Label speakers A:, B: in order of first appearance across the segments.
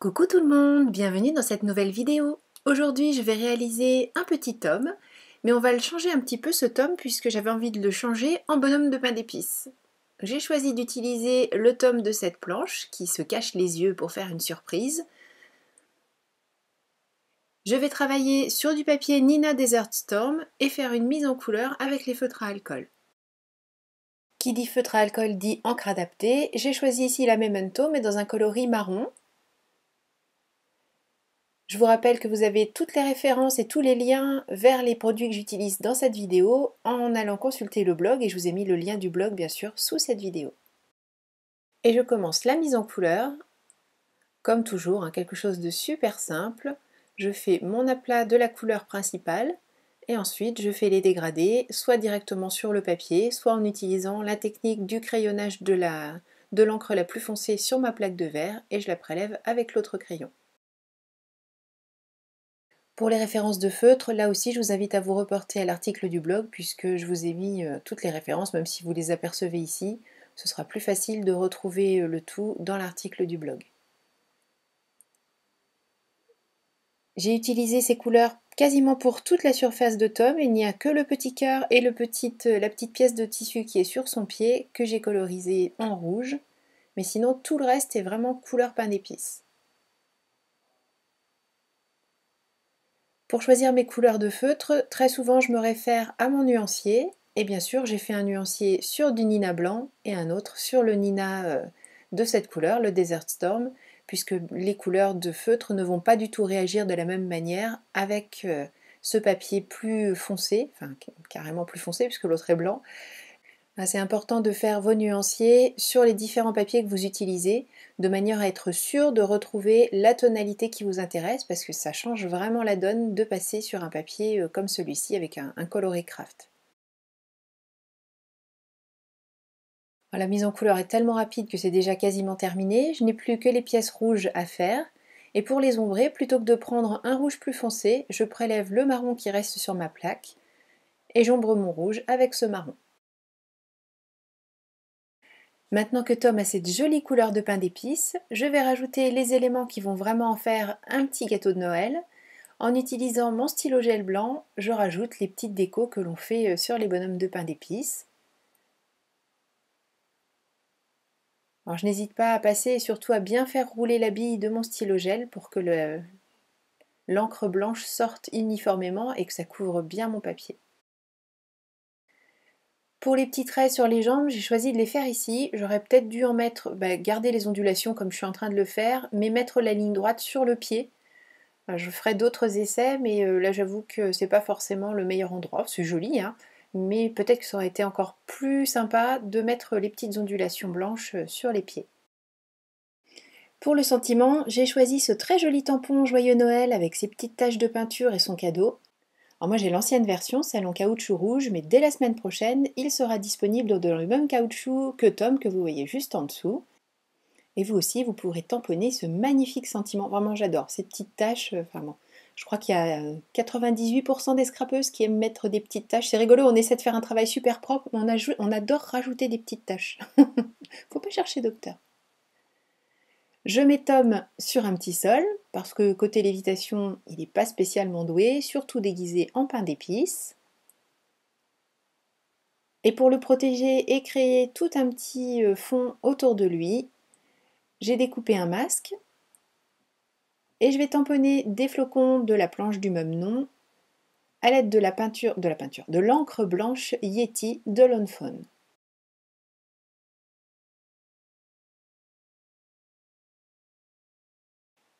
A: Coucou tout le monde, bienvenue dans cette nouvelle vidéo. Aujourd'hui je vais réaliser un petit tome, mais on va le changer un petit peu ce tome puisque j'avais envie de le changer en bonhomme de pain d'épices. J'ai choisi d'utiliser le tome de cette planche qui se cache les yeux pour faire une surprise. Je vais travailler sur du papier Nina Desert Storm et faire une mise en couleur avec les feutres à alcool. Qui dit feutre à alcool dit encre adaptée. J'ai choisi ici la Memento mais dans un coloris marron. Je vous rappelle que vous avez toutes les références et tous les liens vers les produits que j'utilise dans cette vidéo en allant consulter le blog et je vous ai mis le lien du blog bien sûr sous cette vidéo. Et je commence la mise en couleur, comme toujours, quelque chose de super simple. Je fais mon aplat de la couleur principale et ensuite je fais les dégradés, soit directement sur le papier, soit en utilisant la technique du crayonnage de l'encre la plus foncée sur ma plaque de verre et je la prélève avec l'autre crayon. Pour les références de feutre, là aussi je vous invite à vous reporter à l'article du blog puisque je vous ai mis toutes les références, même si vous les apercevez ici, ce sera plus facile de retrouver le tout dans l'article du blog. J'ai utilisé ces couleurs quasiment pour toute la surface de tome, il n'y a que le petit cœur et la petite pièce de tissu qui est sur son pied que j'ai colorisé en rouge, mais sinon tout le reste est vraiment couleur pain d'épices. Pour choisir mes couleurs de feutre, très souvent je me réfère à mon nuancier. Et bien sûr, j'ai fait un nuancier sur du Nina blanc et un autre sur le Nina de cette couleur, le Desert Storm, puisque les couleurs de feutre ne vont pas du tout réagir de la même manière avec ce papier plus foncé, enfin carrément plus foncé puisque l'autre est blanc. C'est important de faire vos nuanciers sur les différents papiers que vous utilisez, de manière à être sûr de retrouver la tonalité qui vous intéresse, parce que ça change vraiment la donne de passer sur un papier comme celui-ci avec un coloris craft. La mise en couleur est tellement rapide que c'est déjà quasiment terminé, je n'ai plus que les pièces rouges à faire, et pour les ombrer, plutôt que de prendre un rouge plus foncé, je prélève le marron qui reste sur ma plaque, et j'ombre mon rouge avec ce marron. Maintenant que Tom a cette jolie couleur de pain d'épices, je vais rajouter les éléments qui vont vraiment en faire un petit gâteau de Noël. En utilisant mon stylo gel blanc, je rajoute les petites décos que l'on fait sur les bonhommes de pain d'épices. Alors je n'hésite pas à passer et surtout à bien faire rouler la bille de mon stylo gel pour que l'encre blanche sorte uniformément et que ça couvre bien mon papier. Pour les petits traits sur les jambes, j'ai choisi de les faire ici. J'aurais peut-être dû en mettre, garder les ondulations comme je suis en train de le faire, mais mettre la ligne droite sur le pied. Je ferai d'autres essais, mais là j'avoue que c'est pas forcément le meilleur endroit. C'est joli, hein, mais peut-être que ça aurait été encore plus sympa de mettre les petites ondulations blanches sur les pieds. Pour le sentiment, j'ai choisi ce très joli tampon Joyeux Noël avec ses petites taches de peinture et son cadeau. Alors moi j'ai l'ancienne version, celle en caoutchouc rouge, mais dès la semaine prochaine, il sera disponible dans le même caoutchouc que Tom que vous voyez juste en dessous. Et vous aussi, vous pourrez tamponner ce magnifique sentiment. Vraiment j'adore ces petites taches. Bon, je crois qu'il y a 98% des scrapeuses qui aiment mettre des petites taches. C'est rigolo, on essaie de faire un travail super propre, mais on adore rajouter des petites taches. Faut pas chercher docteur. Je mets Tom sur un petit sol, parce que côté lévitation, il n'est pas spécialement doué, surtout déguisé en pain d'épices. Et pour le protéger et créer tout un petit fond autour de lui, j'ai découpé un masque. Et je vais tamponner des flocons de la planche du même nom à l'aide de l'encre blanche Yeti de Lawn Fawn.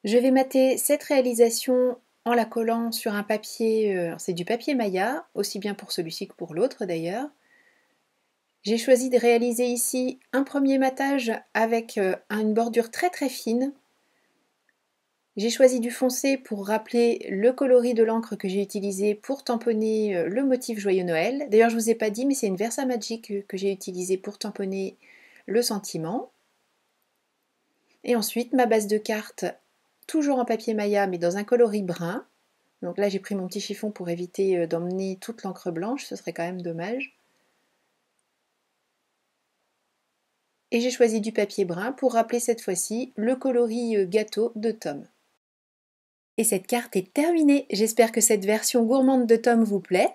A: Je vais mater cette réalisation en la collant sur un papier, c'est du papier Maya, aussi bien pour celui-ci que pour l'autre d'ailleurs. J'ai choisi de réaliser ici un premier matage avec une bordure très très fine. J'ai choisi du foncé pour rappeler le coloris de l'encre que j'ai utilisé pour tamponner le motif Joyeux Noël. D'ailleurs je ne vous ai pas dit mais c'est une Versamark que j'ai utilisé pour tamponner le sentiment. Et ensuite ma base de carte, toujours en papier Maya mais dans un coloris brun. Donc là j'ai pris mon petit chiffon pour éviter d'emmener toute l'encre blanche, ce serait quand même dommage. et j'ai choisi du papier brun pour rappeler cette fois-ci le coloris gâteau de Tom. Et cette carte est terminée. J'espère que cette version gourmande de Tom vous plaît.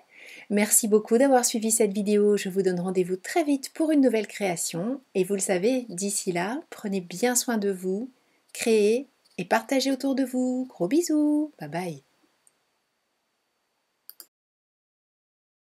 A: Merci beaucoup d'avoir suivi cette vidéo. Je vous donne rendez-vous très vite pour une nouvelle création. Et vous le savez, d'ici là, prenez bien soin de vous, créez et partagez autour de vous. Gros bisous. Bye bye.